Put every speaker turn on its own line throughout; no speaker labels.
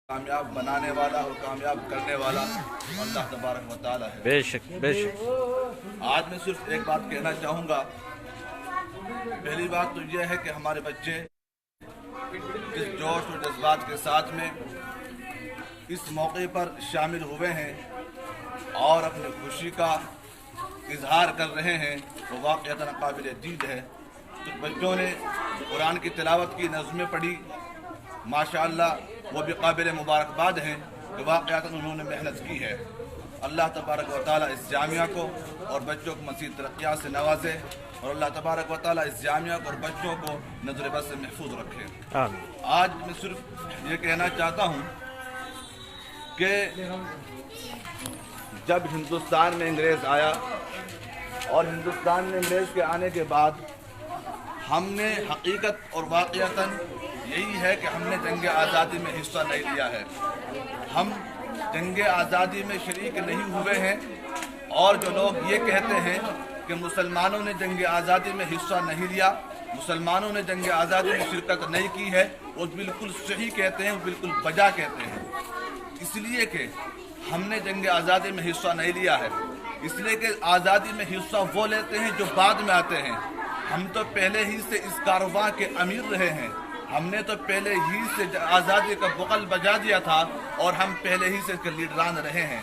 कामयाब बनाने वाला और कामयाब करने वाला अल्लाह तबारक व तआला है।
बेशक बेशक।
आज मैं सिर्फ एक बात कहना चाहूँगा। पहली बात तो यह है कि हमारे बच्चे इस जोश और जज्बात के साथ में इस मौके पर शामिल हुए हैं और अपनी खुशी का इजहार कर रहे हैं, तो वाक़अतन काबिल दीद है। तो बच्चों ने कुरान की तिलावत की, नज़्में पढ़ी, माशाअल्लाह वो भी काबिल मुबारकबाद हैं कि वाक़अतन उन्होंने मेहनत की है। अल्लाह तबारक व तआला इस जामिया को और बच्चों को मज़ीद तरक्कियात से नवाजे और अल्लाह तबारक व तआला इस जामिया को और बच्चों को नज़र बद से महफूज रखे। आज मैं सिर्फ ये कहना चाहता हूँ कि जब हिंदुस्तान में अंग्रेज़ आया और हिंदुस्तान में अंग्रेज़ के आने के बाद हमने हकीकत और वाक़अतन यही है कि हमने जंग आज़ादी में हिस्सा नहीं लिया है। हम जंग आज़ादी में शरीक नहीं हुए हैं। और जो लोग ये कहते हैं कि मुसलमानों ने जंग आज़ादी में हिस्सा नहीं लिया, मुसलमानों ने जंग आज़ादी में शिरकत नहीं की है, वो बिल्कुल सही कहते हैं, वो बिल्कुल बजा कहते हैं। इसलिए कि हमने जंग आज़ादी में हिस्सा नहीं लिया है, इसलिए कि आज़ादी में हिस्सा वो लेते हैं जो बाद में आते हैं। हम तो पहले ही से इस कारवां के अमीर रहे हैं, हमने तो पहले ही से आज़ादी का बुग़ल बजा दिया था और हम पहले ही से इसके लीडरान रहे हैं।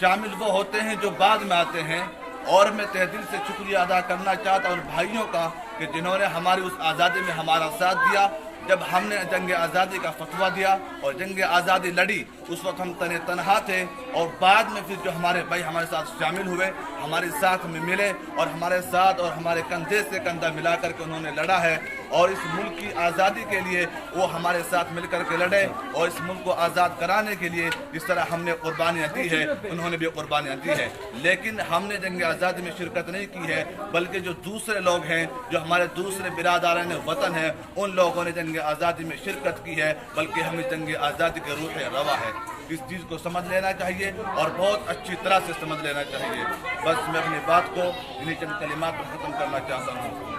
शामिल वो होते हैं जो बाद में आते हैं। और मैं तहे दिल से शुक्रिया अदा करना चाहता हूँ उन भाइयों का कि जिन्होंने हमारी उस आज़ादी में हमारा साथ दिया। जब हमने जंग आज़ादी का फतवा दिया और जंग आज़ादी लड़ी, उस वक्त हम तने तनहा थे और बाद में फिर जो हमारे भाई हमारे साथ शामिल हुए, हमारे साथ में मिले और हमारे साथ और हमारे कंधे से कंधा मिला करके उन्होंने लड़ा है और इस मुल्क की आज़ादी के लिए वो हमारे साथ मिल कर के लड़े और इस मुल्क को आज़ाद कराने के लिए जिस तरह हमने कुर्बानियाँ दी है, उन्होंने भी कुर्बानियाँ दी है। लेकिन हमने जंग आज़ादी में शिरकत नहीं की है, बल्कि जो दूसरे लोग हैं, जो हमारे दूसरे बिरादरान वतन हैं, उन लोगों ने जंग आज़ादी में शिरकत की है। बल्कि हमें जंग आज़ादी के रूह रवा है। इस चीज़ को समझ लेना चाहिए और बहुत अच्छी तरह से समझ लेना चाहिए। बस मैं अपनी बात को इन्हीं चंद कलिमात पर ख़त्म करना चाहता हूँ।